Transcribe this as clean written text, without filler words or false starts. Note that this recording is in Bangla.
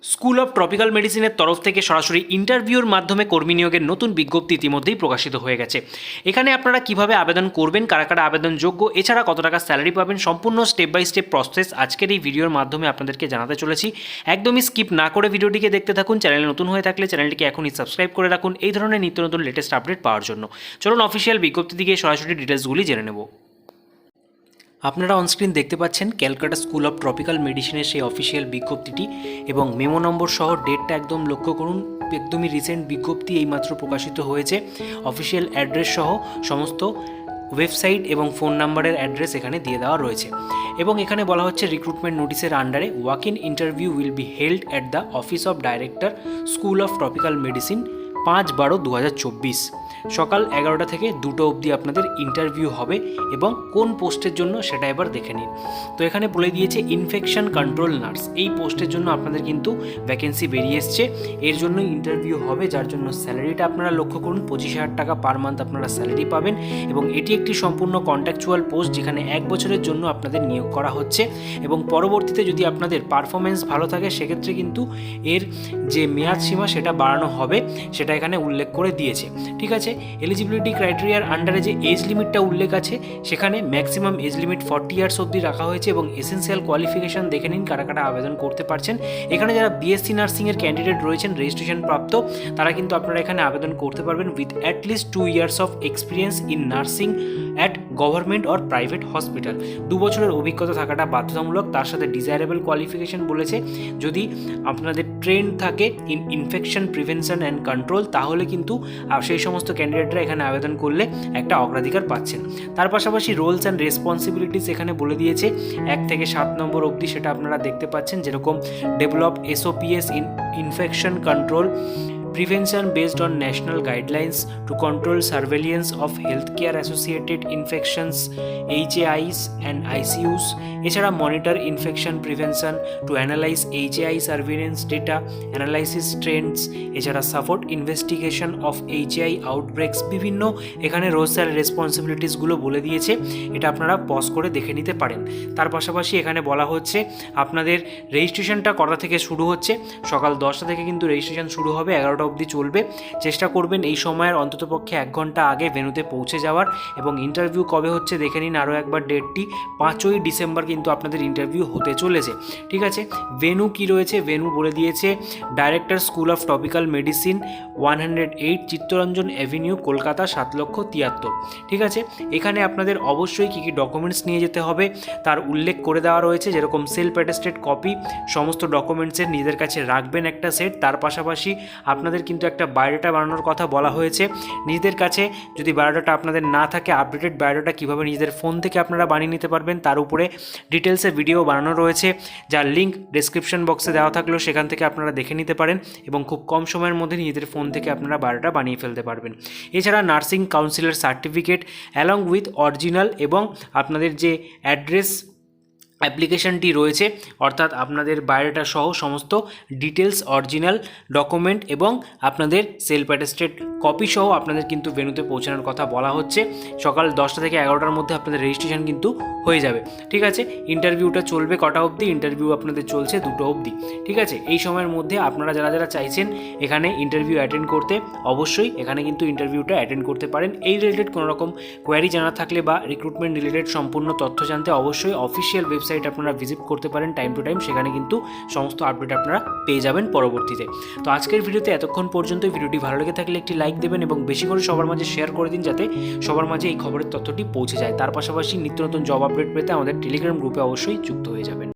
স্কুল অফ ট্রপিক্যাল মেডিসিনের তরফ থেকে সরাসরি ইন্টারভিউর মাধ্যমে কর্মী নিয়োগের নতুন বিজ্ঞপ্তি ইতিমধ্যেই প্রকাশিত হয়ে গেছে। এখানে আপনারা কিভাবে আবেদন করবেন, কারা কারা আবেদনযোগ্য, এছাড়া কত টাকা স্যালারি পাবেন, সম্পূর্ণ স্টেপ বাই স্টেপ প্রসেস আজকের এই ভিডিওর মাধ্যমে আপনাদেরকে জানাতে চলেছি। একদমই স্কিপ না করে ভিডিওটিকে দেখতে থাকুন। চ্যানেলে নতুন হয়ে থাকলে চ্যানেলটিকে এখনই সাবস্ক্রাইব করে রাখুন এই ধরনের নিত্য নতুন লেটেস্ট আপডেট পাওয়ার জন্য। চলুন অফিসিয়াল বিজ্ঞপ্তি দিকে সরাসরি ডিটেলসগুলি জেনে নেব। আপনারা অনস্ক্রিন দেখতে পাচ্ছেন ক্যালকাটা স্কুল অফ ট্রপিক্যাল মেডিসিনের সেই অফিসিয়াল বিজ্ঞপ্তিটি এবং মেমো নম্বর সহ ডেটটা একদম লক্ষ্য করুন। একদমই রিসেন্ট বিজ্ঞপ্তি এইমাত্র প্রকাশিত হয়েছে। অফিসিয়াল অ্যাড্রেস সহ সমস্ত ওয়েবসাইট এবং ফোন নাম্বারের অ্যাড্রেস এখানে দিয়ে দেওয়া রয়েছে এবং এখানে বলা হচ্ছে রিক্রুটমেন্ট নোটিসের আন্ডারে walk in interview will be held at the office of director school of tropical medicine 5/12/2024 সকাল 11টা থেকে 2টো অবধি আপনাদের ইন্টারভিউ হবে এবং কোন পোস্টের জন্য সেটা এবার দেখে নিন। তো এখানে বলে দিয়েছে ইনফেকশন কন্ট্রোল নার্স, এই পোস্টের জন্য আপনাদের কিন্তু ভ্যাকেন্সি বেরিয়ে এসছে। এর জন্য ইন্টারভিউ হবে, যার জন্য স্যালারিটা আপনারা লক্ষ্য করুন 25,000 টাকা পার মান্থ আপনারা স্যালারি পাবেন এবং এটি একটি সম্পূর্ণ কন্ট্রাকচুয়াল পোস্ট যেখানে 1 বছরের জন্য আপনাদের নিয়োগ করা হচ্ছে এবং পরবর্তীতে যদি আপনাদের পারফরমেন্স ভালো থাকে সেক্ষেত্রে কিন্তু এর যে মেয়াদ সীমা সেটা বাড়ানো হবে, সেটা এখানে উল্লেখ করে দিয়েছে। ঠিক আছে, এলিজিবিলিটি ক্রাইটেরিয়ার আন্ডারে যে এজ লিমিটটা উল্লেখ আছে সেখানে ম্যাক্সিমাম এজ লিমিট 40 ইয়ার্স অবধি রাখা হয়েছে এবং এসেন্সিয়াল কোয়ালিফিকেশন দেখে নিন কারা কারা আবেদন করতে পারছেন। এখানে যারা বিএসসি নার্সিংয়ের ক্যান্ডিডেট রয়েছেন রেজিস্ট্রেশন প্রাপ্ত, তারা কিন্তু আপনারা এখানে আবেদন করতে পারবেন with at least 2 years of experience in nursing at government or private hospital. 2 বছরের অভিজ্ঞতা থাকাটা বাধ্যতামূলক। তার সাথে ডিজায়ারেবল কোয়ালিফিকেশন বলেছে, যদি আপনাদের ট্রেন্ড থাকে in infection prevention and control তাহলে কিন্তু সেই সমস্ত ক্যান্ডিডেটরা এখানে আবেদন করলে একটা অগ্রাধিকার পাচ্ছেন। তার পাশাপাশি রোলস অ্যান্ড রেসপন্সিবিলিটিস এখানে বলে দিয়েছে 1 থেকে 7 নম্বর অবধি, সেটা আপনারা দেখতে পাচ্ছেন, যেরকম develop SOPs in infection control prevention based on national guidelines to control surveillance of healthcare associated infections, HAIs and ICUs. এছাড়া monitor infection prevention to analyze HAI surveillance data, analysis trends, এছাড়া support investigation of HAI outbreaks। বিভিন্ন এখানে রোলস অ্যান্ড রেসপন্সিবিলিটিসগুলো বলে দিয়েছে, এটা আপনারা পজ করে দেখে নিতে পারেন। তার পাশাপাশি এখানে বলা হচ্ছে আপনাদের রেজিস্ট্রেশনটা কটা থেকে শুরু হচ্ছে, সকাল 10টা থেকে কিন্তু রেজিস্ট্রেশন শুরু হবে, 11টা অবধি চলবে। চেষ্টা করবেন এই সময়ের অন্ততপক্ষে 1 ঘন্টা আগে ভেন্যুতে পৌঁছে যাওয়ার এবং ইন্টারভিউ কবে হচ্ছে দেখে নিন আরও একবার ডেটটি। 5ই ডিসেম্বর কিন্তু আপনাদের ইন্টারভিউ হতে চলেছে। ঠিক আছে, ভেন্যু কি রয়েছে, ভেন্যু বলে দিয়েছে director school of tropical medicine 108 Chittaranjan avenue, Kolkata 7,73,000। ঠিক আছে, এখানে আপনাদের অবশ্যই কী কী ডকুমেন্টস নিয়ে যেতে হবে তার উল্লেখ করে দেওয়া রয়েছে, যেরকম সেলফ অ্যাটেস্টেড কপি সমস্ত ডকুমেন্টসের নিজেদের কাছে রাখবেন একটা সেট। তার পাশাপাশি আপনাদের কিন্তু একটা বায়োডাটা বানানোর কথা বলা হয়েছে। নিজেদের কাছে যদি বায়োডাটা আপনাদের না থাকে, আপডেটেড বায়োডাটা কীভাবে নিজেদের ফোন থেকে আপনারা বানিয়ে নিতে পারবেন তার উপরে ডিটেলসে ভিডিও বানানো রয়েছে, যার লিঙ্ক ডেসক্রিপশন বক্সে দেওয়া থাকলেও সেখান থেকে আপনারা দেখে নিতে পারেন এবং খুব কম সময়ের মধ্যে নিজেদের ফোন থেকে আপনারা বায়োডাটা বানিয়ে ফেলতে পারবেন। এছাড়া নার্সিং কাউন্সিলের সার্টিফিকেট অ্যালং উইথ অরিজিনাল এবং আপনাদের যে অ্যাড্রেস অ্যাপ্লিকেশনটি রয়েছে, অর্থাৎ আপনাদের বায়োডাটা সহ সমস্ত ডিটেলস অরিজিনাল ডকুমেন্ট এবং আপনাদের সেলফ অ্যাটেস্টেড কপি সহ আপনাদের কিন্তু ভেন্যুতে পৌঁছানোর কথা বলা হচ্ছে। সকাল 10টা থেকে 11টার মধ্যে আপনাদের রেজিস্ট্রেশন কিন্তু হয়ে যাবে। ঠিক আছে, ইন্টারভিউটা চলবে কটা অবধি, ইন্টারভিউ আপনাদের চলছে 2টো অবধি। ঠিক আছে, এই সময়ের মধ্যে আপনারা যারা যারা চাইছেন এখানে ইন্টারভিউ অ্যাটেন্ড করতে, অবশ্যই এখানে কিন্তু ইন্টারভিউটা অ্যাটেন্ড করতে পারেন। এই রিলেটেড কোনো রকম কোয়ারি জানা থাকলে বা রিক্রুটমেন্ট রিলেটেড সম্পূর্ণ তথ্য জানতে অবশ্যই অফিসিয়াল ওয়েবসাইট আপনারা ভিজিট করতে পারেন টাইম টু টাইম, সেখানে কিন্তু সমস্ত আপডেট আপনারা পেয়ে যাবেন পরবর্তীতে। তো আজকের ভিডিওতে এতক্ষণ পর্যন্ত, ভিডিওটি ভালো লেগে থাকলে একটি লাইক দেবেন এবং বেশি করে সবার মাঝে শেয়ার করে দিন যাতে সবার মাঝে এই খবরের তথ্যটি পৌঁছে যায়। তার পাশাপাশি নিত্য নতুন জব আপডেট পেতে আমাদের টেলিগ্রাম গ্রুপে অবশ্যই যুক্ত হয়ে যাবেন।